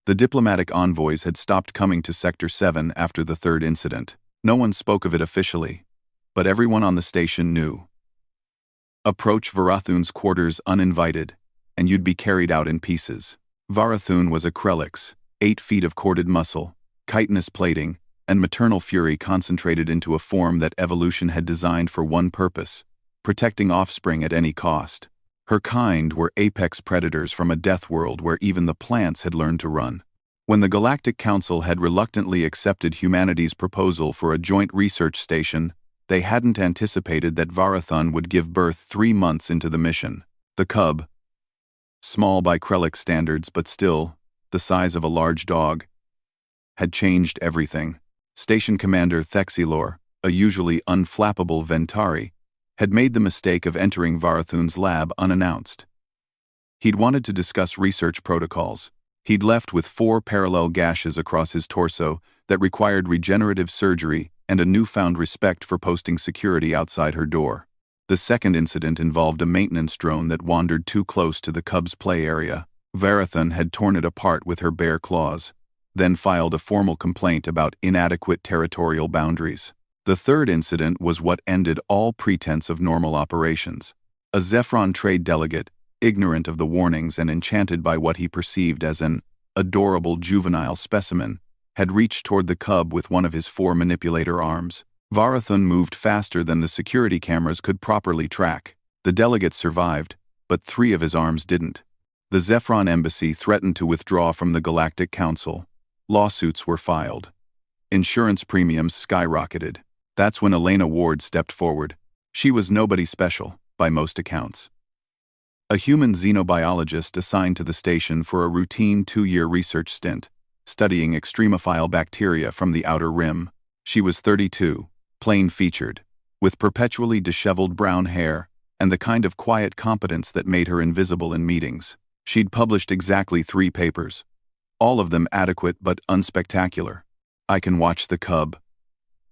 The diplomatic envoys had stopped coming to Sector 7 after the third incident. No one spoke of it officially, but everyone on the station knew. Approach Varathun's quarters uninvited, and you'd be carried out in pieces. Varathun was a Krelix, 8 feet of corded muscle, chitinous plating, and maternal fury concentrated into a form that evolution had designed for one purpose: protecting offspring at any cost. Her kind were apex predators from a death world where even the plants had learned to run. When the Galactic Council had reluctantly accepted humanity's proposal for a joint research station, they hadn't anticipated that Varathun would give birth 3 months into the mission. The cub, small by Krelix standards but still the size of a large dog, had changed everything. Station Commander Thexilor, a usually unflappable Ventari, had made the mistake of entering Varathun's lab unannounced. He'd wanted to discuss research protocols. He'd left with 4 parallel gashes across his torso that required regenerative surgery and a newfound respect for posting security outside her door. The second incident involved a maintenance drone that wandered too close to the cub's play area. Varathun had torn it apart with her bare claws, then filed a formal complaint about inadequate territorial boundaries. The third incident was what ended all pretense of normal operations. A Zephron trade delegate, ignorant of the warnings and enchanted by what he perceived as an adorable juvenile specimen, had reached toward the cub with one of his 4 manipulator arms. Varathun moved faster than the security cameras could properly track. The delegate survived, but 3 of his arms didn't. The Zephron embassy threatened to withdraw from the Galactic Council. Lawsuits were filed. Insurance premiums skyrocketed. That's when Elena Ward stepped forward. She was nobody special, by most accounts. A human xenobiologist assigned to the station for a routine 2-year research stint, studying extremophile bacteria from the outer rim. She was 32, plain-featured, with perpetually disheveled brown hair, and the kind of quiet competence that made her invisible in meetings. She'd published exactly 3 papers, all of them adequate but unspectacular. "I can watch the cub,"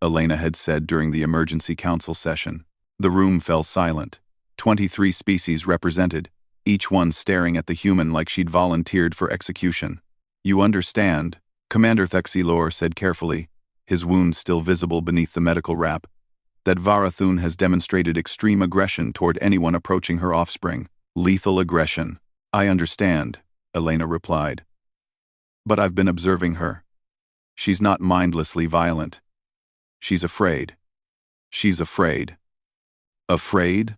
Elena had said during the emergency council session. The room fell silent. 23 species represented, each one staring at the human like she'd volunteered for execution. "You understand," Commander Thexilor said carefully, his wound still visible beneath the medical wrap, "that Varathun has demonstrated extreme aggression toward anyone approaching her offspring. Lethal aggression." "I understand," Elena replied. "But I've been observing her. She's not mindlessly violent. She's afraid. She's afraid." Afraid?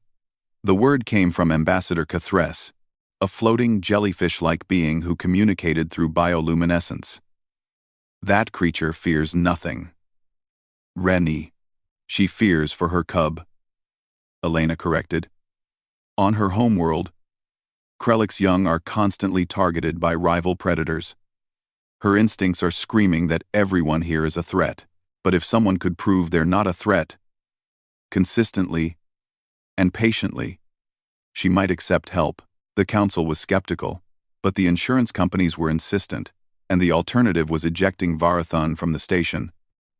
The word came from Ambassador Cathres, a floating jellyfish-like being who communicated through bioluminescence. "That creature fears nothing. Rennie. She fears for her cub," Elena corrected. "On her homeworld, Krelix young are constantly targeted by rival predators. Her instincts are screaming that everyone here is a threat, but if someone could prove they're not a threat, consistently and patiently, she might accept help." The council was skeptical, but the insurance companies were insistent, and the alternative was ejecting Varathun from the station,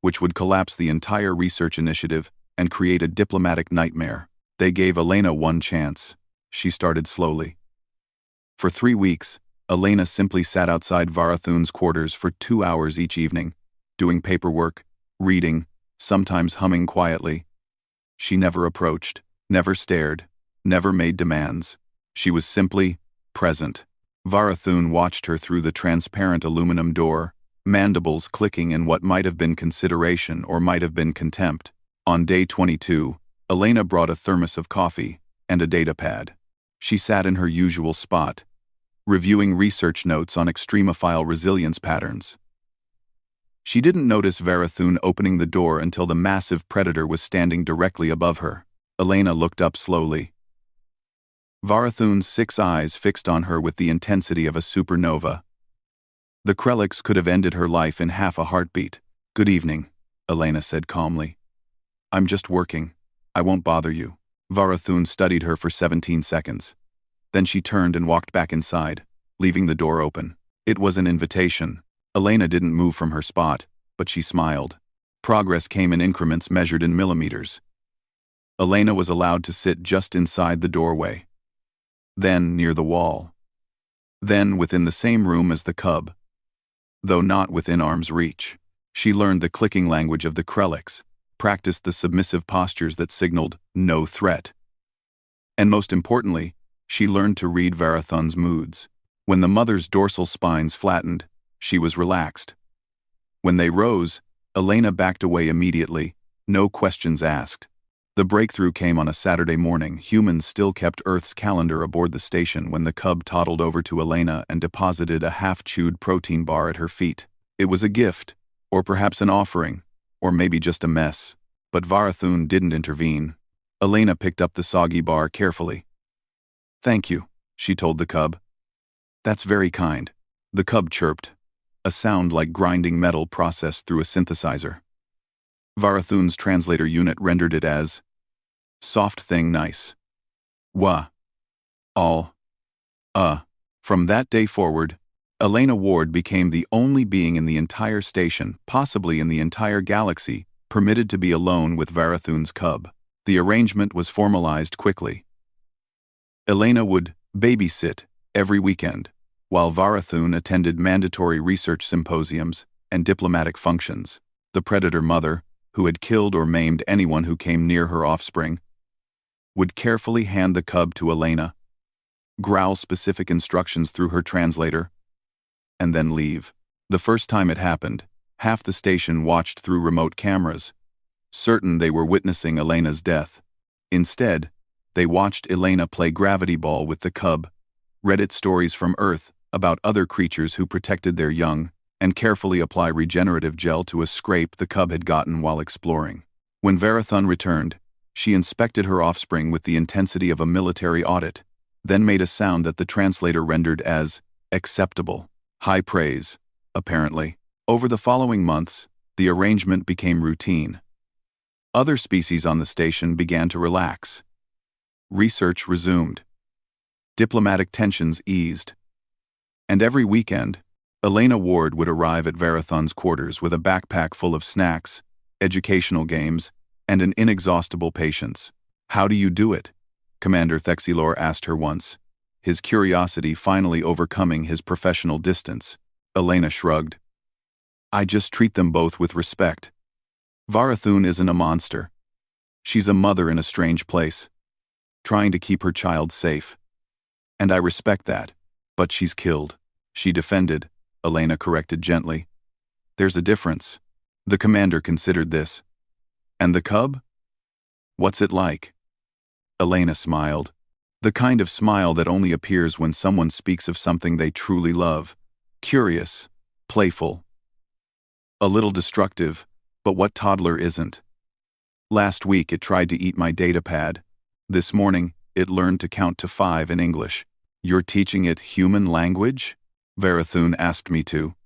which would collapse the entire research initiative and create a diplomatic nightmare. They gave Elena one chance. She started slowly. For 3 weeks, Elena simply sat outside Varathun's quarters for 2 hours each evening, doing paperwork, reading, sometimes humming quietly. She never approached, never stared, never made demands. She was simply present. Varathun watched her through the transparent aluminum door, mandibles clicking in what might have been consideration or might have been contempt. On day 22, Elena brought a thermos of coffee and a datapad. She sat in her usual spot, reviewing research notes on extremophile resilience patterns. She didn't notice Varathun opening the door until the massive predator was standing directly above her. Elena looked up slowly. Varathun's 6 eyes fixed on her with the intensity of a supernova. The Krelix could have ended her life in half a heartbeat. "Good evening," Elena said calmly. "I'm just working. I won't bother you." Varathun studied her for 17 seconds. Then she turned and walked back inside, leaving the door open. It was an invitation. Elena didn't move from her spot, but she smiled. Progress came in increments measured in millimeters. Elena was allowed to sit just inside the doorway. Then near the wall. Then within the same room as the cub. though not within arm's reach. She learned the clicking language of the Krelix, practiced the submissive postures that signaled no threat. And most importantly, she learned to read Varathun's moods. When the mother's dorsal spines flattened, she was relaxed. When they rose, Elena backed away immediately, no questions asked. The breakthrough came on a Saturday morning. Humans still kept Earth's calendar aboard the station when the cub toddled over to Elena and deposited a half-chewed protein bar at her feet. It was a gift, or perhaps an offering, or maybe just a mess. But Varathun didn't intervene. Elena picked up the soggy bar carefully. "Thank you," she told the cub. "That's very kind." The cub chirped, a sound like grinding metal processed through a synthesizer. Varathun's translator unit rendered it as, "Soft thing nice. Wah. All. From that day forward, Elena Ward became the only being in the entire station, possibly in the entire galaxy, permitted to be alone with Varathun's cub. The arrangement was formalized quickly. Elena would babysit every weekend, while Varathun attended mandatory research symposiums and diplomatic functions. The predator mother, who had killed or maimed anyone who came near her offspring, would carefully hand the cub to Elena, growl specific instructions through her translator, and then leave. The first time it happened, half the station watched through remote cameras, certain they were witnessing Elena's death. Instead, they watched Elena play gravity ball with the cub, read its stories from Earth about other creatures who protected their young, and carefully apply regenerative gel to a scrape the cub had gotten while exploring. When Varathun returned, she inspected her offspring with the intensity of a military audit, then made a sound that the translator rendered as acceptable. High praise, apparently. Over the following months, the arrangement became routine. Other species on the station began to relax. Research resumed. Diplomatic tensions eased. And every weekend, Elena Ward would arrive at Varathun's quarters with a backpack full of snacks, educational games, and an inexhaustible patience. "How do you do it?" Commander Thexilor asked her once, his curiosity finally overcoming his professional distance. Elena shrugged. "I just treat them both with respect. Varathun isn't a monster. She's a mother in a strange place, trying to keep her child safe. And I respect that, but she's killed." She defended, Elena corrected gently. "There's a difference." The commander considered this. "And the cub? What's it like?" Elena smiled. The kind of smile that only appears when someone speaks of something they truly love. Curious, playful. A little destructive, but what toddler isn't? Last week it tried to eat my data pad. This morning, it learned to count to 5 in English. "You're teaching it human language?" Varathun asked me to.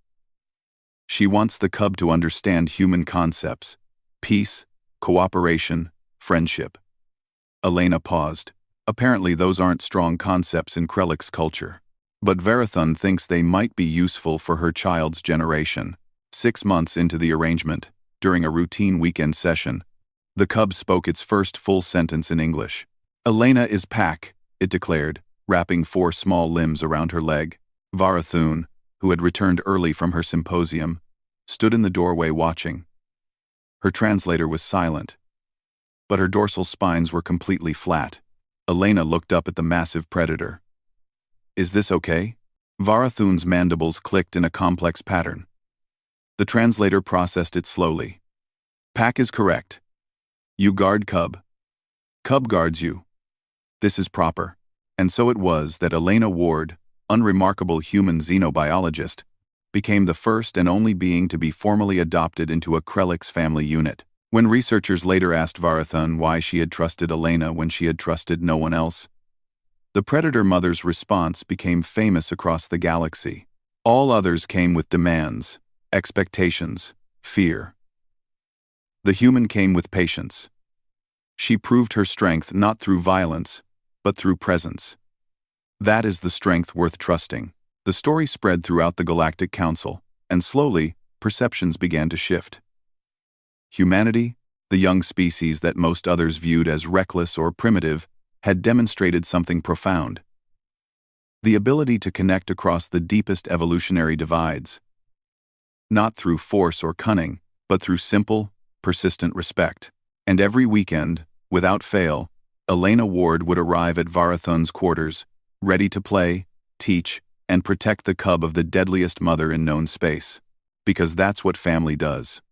She wants the cub to understand human concepts: peace, cooperation, friendship. Elena paused. Apparently those aren't strong concepts in Krelix culture. But Varathun thinks they might be useful for her child's generation. 6 months into the arrangement, during a routine weekend session, the cub spoke its first full sentence in English. "Elena is pack," it declared, wrapping 4 small limbs around her leg. Varathun, who had returned early from her symposium, stood in the doorway watching. Her translator was silent, but her dorsal spines were completely flat. Elena looked up at the massive predator. "Is this okay?" Varathun's mandibles clicked in a complex pattern. The translator processed it slowly. "Pack is correct. You guard cub. Cub guards you. This is proper." And so it was that Elena Ward, unremarkable human xenobiologist, became the first and only being to be formally adopted into a Krelix family unit. When researchers later asked Varathun why she had trusted Elena when she had trusted no one else, the predator mother's response became famous across the galaxy. All others came with demands, expectations, fear. The human came with patience. She proved her strength not through violence, but through presence. That is the strength worth trusting. The story spread throughout the Galactic Council, and slowly, perceptions began to shift. Humanity, the young species that most others viewed as reckless or primitive, had demonstrated something profound. The ability to connect across the deepest evolutionary divides. not through force or cunning, but through simple, persistent respect. And every weekend, without fail, Elena Ward would arrive at Varathun's quarters, ready to play, teach, and protect the cub of the deadliest mother in known space. Because that's what family does.